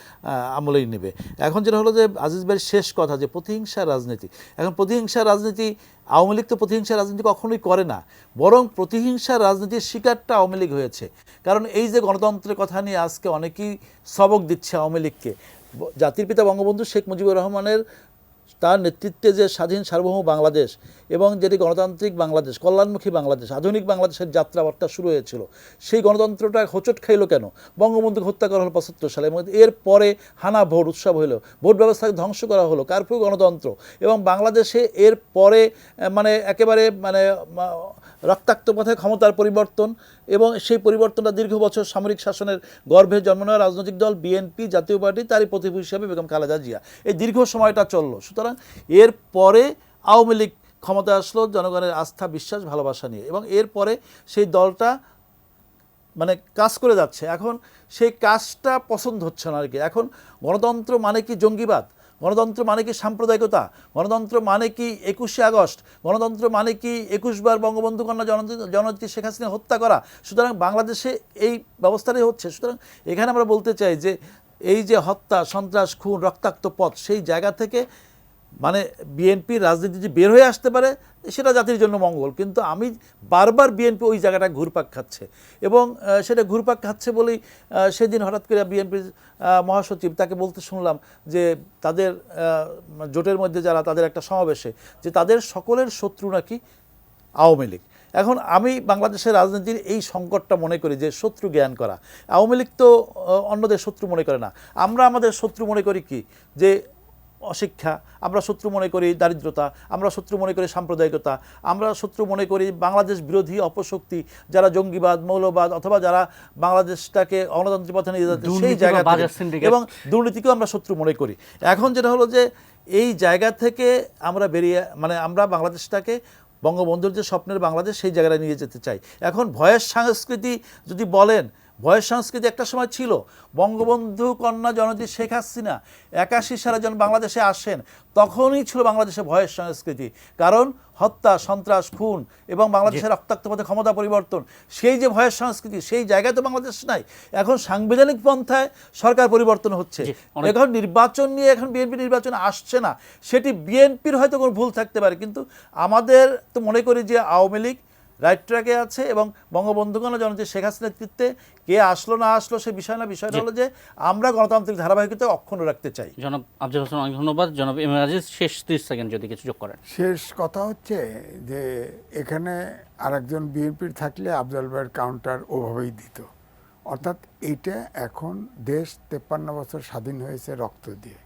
Speaker 2: আমলেই নেবে। এখন যেটা হলো যে আজিজ ভাইয়ের শেষ কথা, যে প্রতিহিংসার রাজনীতি, এখন প্রতিহিংসার রাজনীতি, আওয়ামী লীগ তো প্রতিহিংসার রাজনীতি কখনোই করে না, বরং প্রতিহিংসার রাজনীতির শিকারটা আওয়ামী লীগ হয়েছে। কারণ এই যে গণতন্ত্রের কথা নিয়ে আজকে অনেকেই সবক দিচ্ছে আওয়ামী লীগকে, জাতির পিতা বঙ্গবন্ধু শেখ মুজিবুর রহমানের তার নেতৃত্বে যে স্বাধীন সার্বভৌম বাংলাদেশ এবং যেটি গণতান্ত্রিক বাংলাদেশ, কল্যাণমুখী বাংলাদেশ, আধুনিক বাংলাদেশের যাত্রাবার্তা শুরু হয়েছিল, সেই গণতন্ত্রটা হোঁচট খাইল কেন? বঙ্গবন্ধুকে হত্যা করা হলো 75 সালে, এবং এরপরে হানা ভোট উৎসব হলো, ভোট ব্যবস্থাকে ধ্বংস করা হলো, কারফিউ গণতন্ত্র, এবং বাংলাদেশে এর পরে মানে একেবারে মানে রক্তাক্ত পথে ক্ষমতার পরিবর্তন, এবং সেই পরিবর্তনটা দীর্ঘ বছর সামরিক শাসনের গর্ভে জন্ম নেওয়া রাজনৈতিক দল বিএনপি, জাতীয় পার্টি, তারই প্রতিভূ হিসেবে বেগম খালেদা জিয়া, এই দীর্ঘ সময়টা চললো। সুতরাং এর পরে আওয়ামী লীগ ক্ষমতায় আসলো জনগণের আস্থা, বিশ্বাস, ভালোবাসা নিয়ে, এবং এরপরে সেই দলটা মানে কাজ করে যাচ্ছে। এখন সেই কাজটা পছন্দ হচ্ছে না আর কি। এখন গণতন্ত্র মানে কি জঙ্গিবাদ? গণতন্ত্র মানে কি সাম্প্রদায়িকতা? গণতন্ত্র মানে কি 21শে আগস্ট? গণতন্ত্র মানে কি 21 বার বঙ্গবন্ধু কন্যা জননেত্রী শেখ হাসিনা হত্যা করা? সুতরাং বাংলাদেশে এই ব্যবস্থাটাই হচ্ছে। সুতরাং এখানে আমরা বলতে চাই যে এই যে হত্যা, সন্ত্রাস, খুন, রক্তাক্ত পথ, সেই জায়গা থেকে মানে বিএনপির রাজনীতি যে বের হয়ে আসতে পারে সেটা জাতির জন্য মঙ্গল, কিন্তু আমি বারবার বিএনপি ওই জায়গাটা ঘুরপাক খাচ্ছে, এবং সেটা ঘুরপাক খাচ্ছে বলেই সেদিন হঠাৎ করে বিএনপির মহাসচিব তাকে বলতে শুনলাম যে তাদের জোটের মধ্যে যারা, তাদের একটা সমাবেশে, যে তাদের সকলের শত্রু নাকি আওয়ামী লীগ। এখন আমি বাংলাদেশের রাজনীতির এই সংকটটা মনে করি যে শত্রু জ্ঞান করা। আওয়ামী লীগ তো অন্যদের শত্রু মনে করে না, আমরা আমাদের শত্রু মনে করি কি, যে অশিক্ষা, আমরা শত্রু মনে করি দারিদ্রতা, আমরা শত্রু মনে করি সাম্প্রদায়িকতা, আমরা শত্রু মনে করি বাংলাদেশ বিরোধী অপশক্তি, যারা জঙ্গিবাদ, মৌলবাদ, অথবা যারা বাংলাদেশটাকে গণতান্ত্রিক পথে নিয়ে যাচ্ছে সেই জায়গা থেকে, এবং দুর্নীতিকেও আমরা শত্রু মনে করি। এখন যেটা হলো যে এই জায়গা থেকে আমরা বেরিয়ে মানে আমরা বাংলাদেশটাকে বঙ্গবন্ধুর যে স্বপ্নের বাংলাদেশ, সেই জায়গায় নিয়ে যেতে চাই। এখন ভয়ের সংস্কৃতি যদি বলেন, ভয়ের সংস্কৃতি একটা সময় ছিল। বঙ্গবন্ধু কন্যা জননেত্রী শেখ হাসিনা 81 সালে যখন বাংলাদেশে আসেন, তখনই ছিল বাংলাদেশে ভয়ের সংস্কৃতি। কারণ হত্যা, সন্ত্রাস, খুন এবং বাংলাদেশের রক্তাক্ত পথে ক্ষমতা পরিবর্তন, সেই যে ভয়ের সংস্কৃতি, সেই জায়গায় তো বাংলাদেশ নাই। এখন সাংবিধানিক পন্থায় সরকার পরিবর্তন হচ্ছে। এখন নির্বাচন নিয়ে এখন বিএনপি নির্বাচন আসছে না, সেটি বিএনপির হয়তো কোনো ভুল থাকতে পারে, কিন্তু আমাদের তো মনে করি যে আওয়ামী লীগ রাইট ট্র্যাকে আছে, এবং বঙ্গবন্ধু কন্যা জননেত্রী শেখ হাসিনার নেতৃত্বে কে আসলো না আসলো সে বিষয় না, বিষয়টা হলো যে আমরা গণতান্ত্রিক ধারাবাহিকতা অক্ষুণ্ণ রাখতে চাই।
Speaker 1: জনাব আফজাল হোসেন, অনেক ধন্যবাদ। জনাব এম এ আজিজ, শেষ 30 সেকেন্ড যদি কিছু যোগ করেন।
Speaker 3: শেষ কথা হচ্ছে যে এখানে আরেকজন বিএনপির থাকলে আফজাল ভাইয়ের কাউন্টার ওভাবেই দিত। অর্থাৎ এইটা এখন দেশ 53 বছর স্বাধীন হয়েছে রক্ত দিয়ে,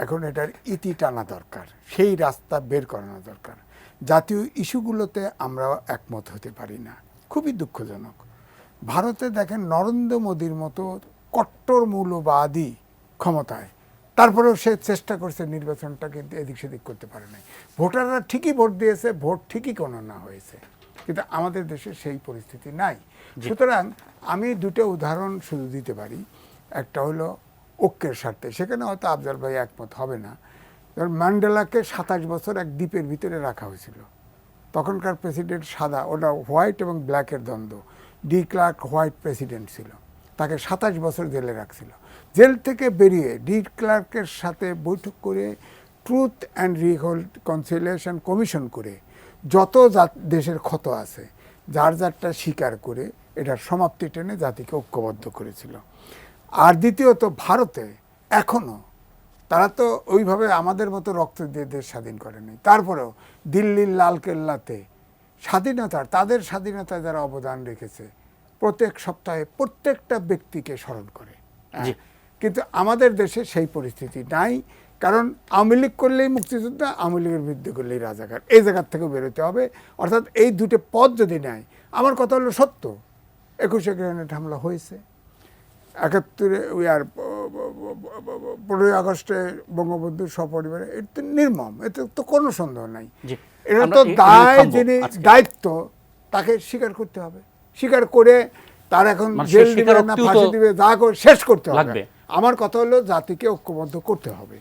Speaker 3: এখন এটার ইতি টানা দরকার, সেই রাস্তা বের করানো দরকার। জাতীয় ইস্যুগুলোতে আমরা একমত হতে পারি না, খুবই দুঃখজনক। ভারতে দেখেন নরেন্দ্র মোদীর মতো কট্টর মৌলবাদী ক্ষমতায়, তারপরেও সে চেষ্টা করছে নির্বাচনটা, কিন্তু এদিক সেদিক করতে পারে নাই। ভোটাররা ঠিকই ভোট দিয়েছে, ভোট ঠিকই গণনা হয়েছে, কিন্তু আমাদের দেশে সেই পরিস্থিতি নাই। সুতরাং আমি দুটো উদাহরণ শুধু দিতে পারি। একটা হলো ঐক্যের স্বার্থে, সেখানে হয়তো আফজাল ভাই একমত হবে না। ম্যান্ডেলাকে 27 বছর এক দ্বীপের ভিতরে রাখা হয়েছিল। তখনকার প্রেসিডেন্ট সাদা, ওটা হোয়াইট এবং ব্ল্যাকের দ্বন্দ্ব। ডি ক্লার্ক হোয়াইট প্রেসিডেন্ট ছিল, তাকে 27 বছর জেলে রাখছিল। জেল থেকে বেরিয়ে ডি ক্লার্কের সাথে বৈঠক করে ট্রুথ অ্যান্ড রিকনসিলিয়েশন কমিশন করে যত দেশের ক্ষত আছে যার যারটা স্বীকার করে এটার সমাপ্তি টেনে জাতিকে ঐক্যবদ্ধ করেছিল। আর দ্বিতীয়ত ভারতে এখনও তারা তো ওইভাবে আমাদের মতো রক্ত দিয়ে দেশ স্বাধীন করেনি, তারপরেও দিল্লির লালকেল্লাতে তাদের স্বাধীনতায় যারা অবদান রেখেছে প্রত্যেক সপ্তাহে প্রত্যেকটা ব্যক্তিকে স্মরণ করে। কিন্তু আমাদের দেশে সেই পরিস্থিতি নাই, কারণ আওয়ামী লীগ করলেই মুক্তিযোদ্ধা, আওয়ামী লীগের বিরুদ্ধে করলেই রাজাকার। এই জায়গার থেকে বেরোতে হবে। অর্থাৎ এই দুটো পথ যদি নেয়, আমার কথা হলো সত্য, 21শে গ্রেনেড হামলা হয়েছে, 71-এ 15ই আগস্টে বঙ্গবন্ধুর সপরিবারে, এটা তো নির্মম, এতে তো কোনো সন্দেহ নাই। এটা তো দায়, যিনি দায়িত্ব তাকে স্বীকার করতে হবে। স্বীকার করে তার এখন জেল দিবে না ফাঁসি দিবে, যা করে শেষ করতে হবে। আমার কথা হলো জাতিকে ঐক্যবদ্ধ করতে হবে।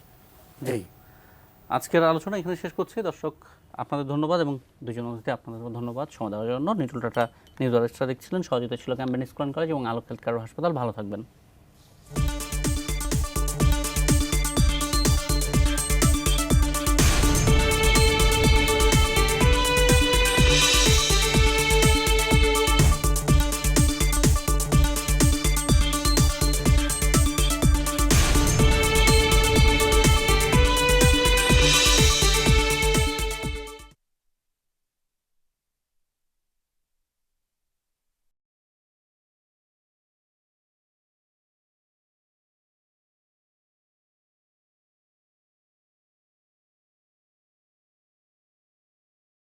Speaker 1: আজকের আলোচনা এখানে শেষ করছি। দর্শক, আপনাদের ধন্যবাদ এবং দুজন অতিথি আপনাদের ধন্যবাদ সময় দেওয়ার জন্য। নিটুল টাটা নিউজ এক্সট্রা দেখছিলেন, সহযোগিতা ছিল ক্যাম্বেন স্কুল অ্যান্ড কলেজ এবং আলোক হেলথ কেয়ার হাসপাতাল। ভালো থাকবেন।